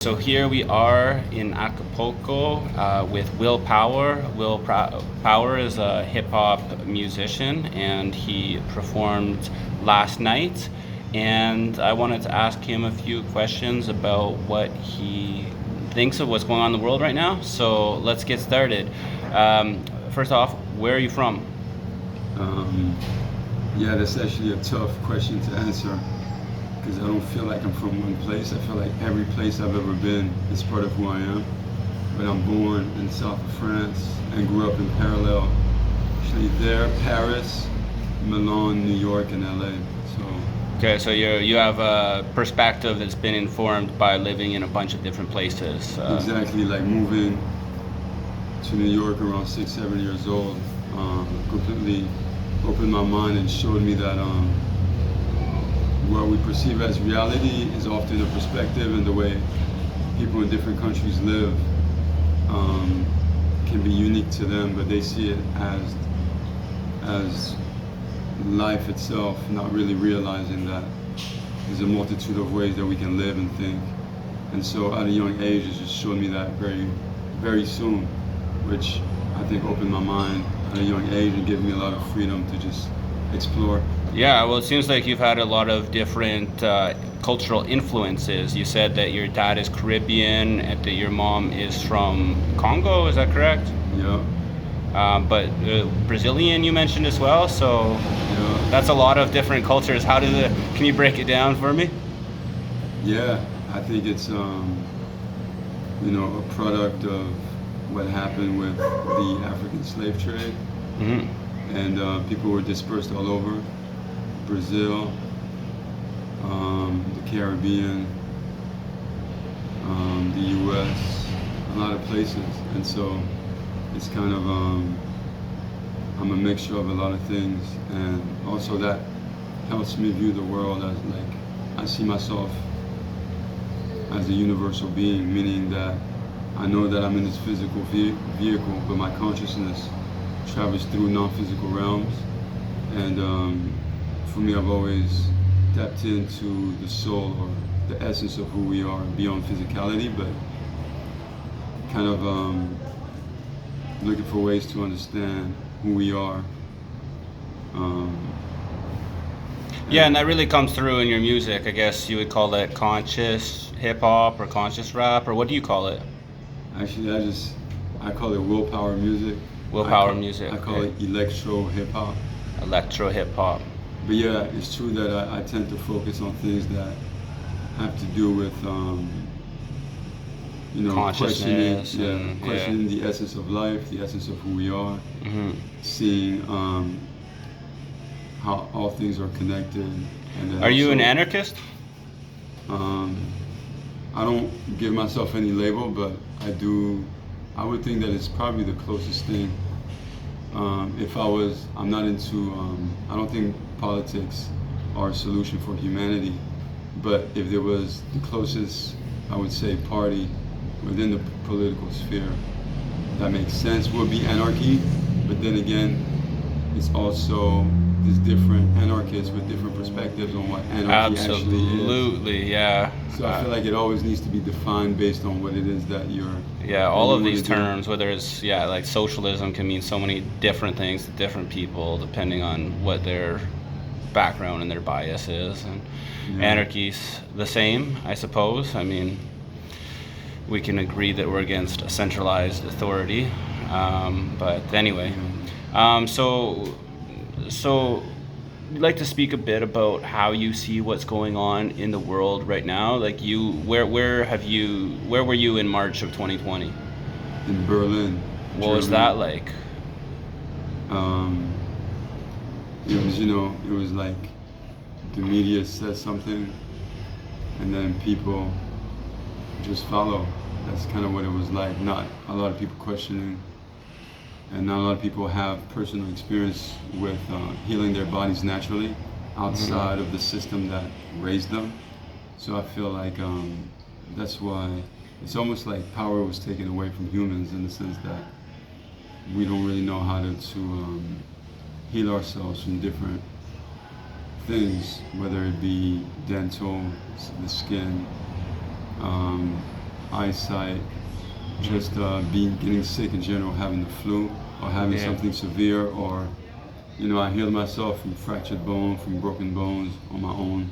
So here we are in Acapulco with Will Power. Power is a hip hop musician, and he performed last night. And I wanted to ask him a few questions about what he thinks of what's going on in the world right now. So let's get started. First off, where are you from? Um, yeah, that's actually a tough question to answer because I don't feel like I'm from one place. I feel like every place I've ever been is part of who I am. But I'm born in south of France and grew up in parallel. Actually, there, Paris, Milan, New York, and LA. So Okay, so you have a perspective that's been informed by living in a bunch of different places. exactly like moving to New York around 6, 7 years old, completely opened my mind and showed me that what we perceive as reality is often a perspective, and the way people in different countries live can be unique to them, but they see it as life itself, not really realizing that there's a multitude of ways that we can live and think. And so at a young age, it just showed me that very, very soon, which I think opened my mind at a young age and gave me a lot of freedom to just explore. Yeah, well, it seems like you've had a lot of different cultural influences. You said that your dad is Caribbean and that your mom is from Congo, is that correct? Yeah, But Brazilian you mentioned as well, so yeah, that's a lot of different cultures. Can you break it down for me? yeah. I think it's a product of what happened with the African slave trade, Hmm. and people were dispersed all over Brazil, the Caribbean, the U.S., a lot of places, and so it's kind of I'm a mixture of a lot of things, and also that helps me view the world as like I see myself as a universal being, meaning that I know that I'm in this physical vehicle, but my consciousness travels through non-physical realms, and for me, I've always tapped into the soul or the essence of who we are beyond physicality, but kind of looking for ways to understand who we are. Um, Yeah, and that really comes through in your music. I guess you would call it conscious hip hop or conscious rap, or what do you call it? Actually, I call it willpower music. Willpower music, I call okay. it electro hip hop. Electro hip hop. But yeah, it's true that I tend to focus on things that have to do with questioning, Consciousness and questioning the essence of life, the essence of who we are, Hmm. seeing how all things are connected, and then Are you an also, anarchist? um, I don't give myself any label, but I do. I would think that it's probably the closest thing. If I was, I'm not into. I don't think politics are a solution for humanity, but if there was the closest, I would say, party within the political sphere that makes sense would be anarchy. But then again, it's also there's different anarchists with different perspectives on what anarchy actually is. Absolutely, yeah. So I feel like it always needs to be defined based on what it is that Yeah, that all you of wanna these do. terms, whether it's, yeah, like socialism can mean so many different things to different people depending on what their background and their bias is. And Yeah. anarchy's the same, I suppose. I mean, we can agree that we're against a centralized authority. But anyway, so you'd like to speak a bit about how you see what's going on in the world right now. Like where were you in March of 2020? In Berlin, What was Germany. that like? Um, it was like the media says something, and then people just follow. That's kind of what it was like. Not a lot of people questioning, and not a lot of people have personal experience with healing their bodies naturally outside of the system that raised them. So I feel like that's why it's almost like power was taken away from humans in the sense that we don't really know how to heal ourselves from different things, whether it be dental, the skin, um, eyesight, just getting sick in general, having the flu or having Yeah. something severe, or I healed myself from fractured bone, from broken bones on my own,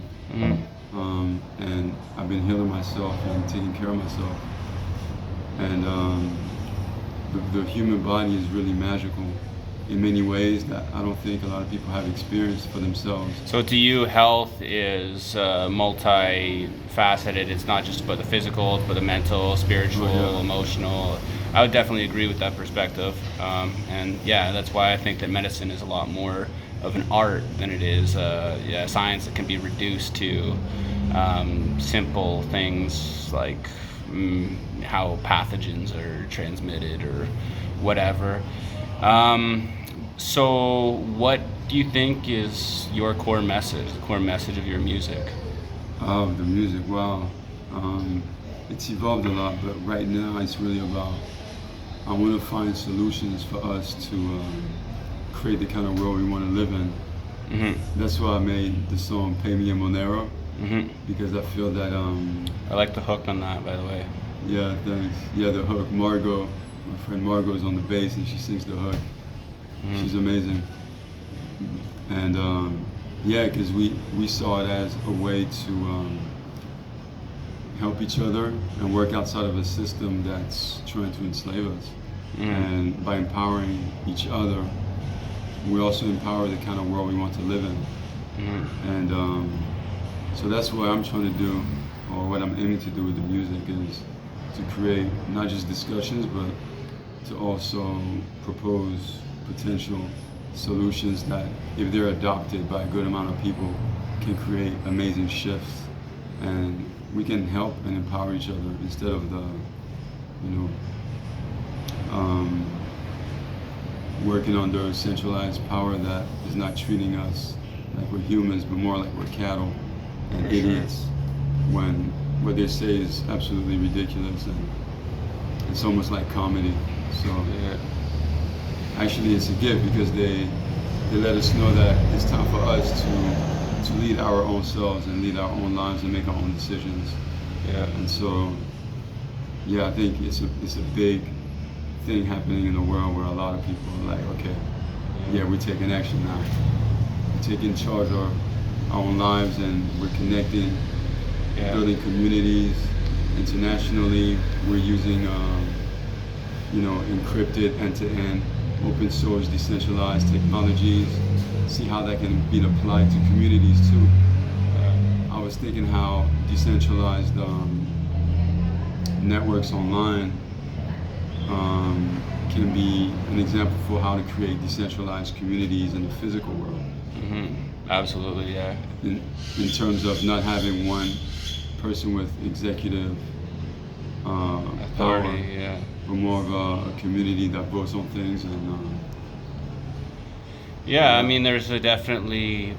and I've been healing myself and taking care of myself. And the human body is really magical in many ways that I don't think a lot of people have experienced for themselves. So to you, health is multifaceted. It's not just about the physical, it's about the mental, spiritual, Oh, yeah. emotional. I would definitely agree with that perspective. And yeah, that's why I think that medicine is a lot more of an art than it is science that can be reduced to simple things like how pathogens are transmitted or whatever. So what do you think is your core message, the core message of your music? Oh, the music, wow. It's evolved a lot, but right now it's really about, I want to find solutions for us to create the kind of world we want to live in. That's why I made the song Pay Me a Monero, because I feel that, I like the hook on that, by the way. yeah, thanks. Yeah, the hook, Margot, my friend Margot is on the bass and she sings the hook. She's amazing. And yeah, because we saw it as a way to help each other and work outside of a system that's trying to enslave us. And by empowering each other, we also empower the kind of world we want to live in. And so that's what I'm trying to do, or what I'm aiming to do with the music, is to create not just discussions, but to also propose potential solutions that, if they're adopted by a good amount of people, can create amazing shifts, and we can help and empower each other instead of the, working under centralized power that is not treating us like we're humans, but more like we're cattle and idiots, when what they say is absolutely ridiculous, and it's almost like comedy. So actually it's a gift, because they let us know that it's time for us to lead our own selves and lead our own lives and make our own decisions. And so I think it's a big thing happening in the world, where a lot of people are like, okay, we're taking action now. We're taking charge of our own lives, and we're connecting, building communities internationally. We're using encrypted, end-to-end, open source, decentralized technologies. See how that can be applied to communities too. I was thinking how decentralized networks online can be an example for how to create decentralized communities in the physical world. Absolutely, yeah. In terms of not having one person with executive Authority, power, but more of a community that votes on things. And I mean, there's definitely,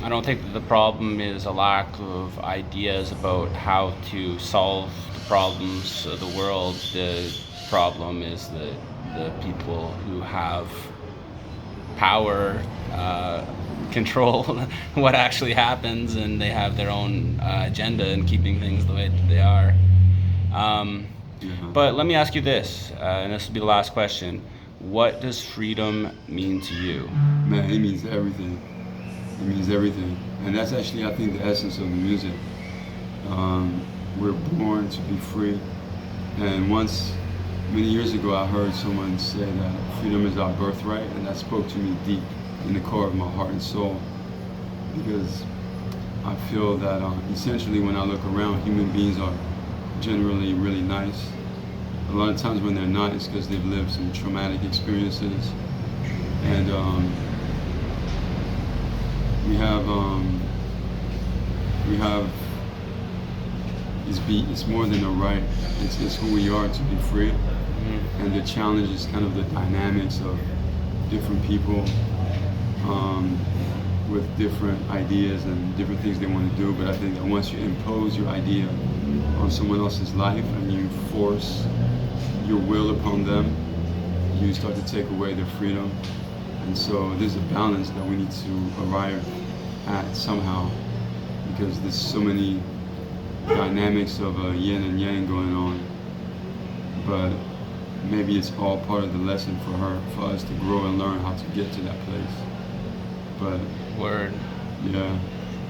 I don't think that the problem is a lack of ideas about how to solve the problems of the world. The problem is that the people who have power control what actually happens, and they have their own agenda in keeping things the way that they are. But let me ask you this, and this will be the last question. What does freedom mean to you? Man, it means everything. It means everything. And that's actually, I think, the essence of the music. We're born to be free. And many years ago, I heard someone say that freedom is our birthright, and that spoke to me deep in the core of my heart and soul. Because I feel that essentially, when I look around, human beings are generally really nice. A lot of times when they're not, it's because they've lived some traumatic experiences. And we have it's more than a right. It's who we are to be free. And the challenge is kind of the dynamics of different people with different ideas and different things they want to do. But I think that once you impose your idea on someone else's life and you force your will upon them, you start to take away their freedom. And so there's a balance that we need to arrive at somehow, because there's so many dynamics of yin and yang going on. but maybe it's all part of the lesson for her, for us to grow and learn how to get to that place. But Word. yeah.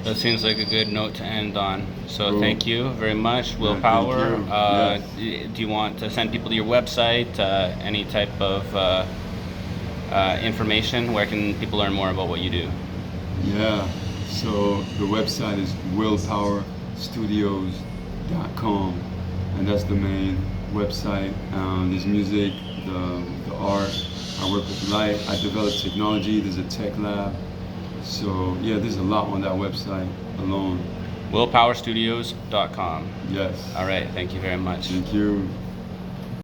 That seems like a good note to end on. So Cool. thank you very much, Will Yeah, Power. thank you. Do you want to send people to your website? Any type of information? Where can people learn more about what you do? Yeah, so the website is willpowerstudios.com, and that's the main website. There's music, the art. I work with light. I develop technology. There's a tech lab. So yeah, there's a lot on that website alone. Willpowerstudios.com. Yes. All right. Thank you very much. Thank you.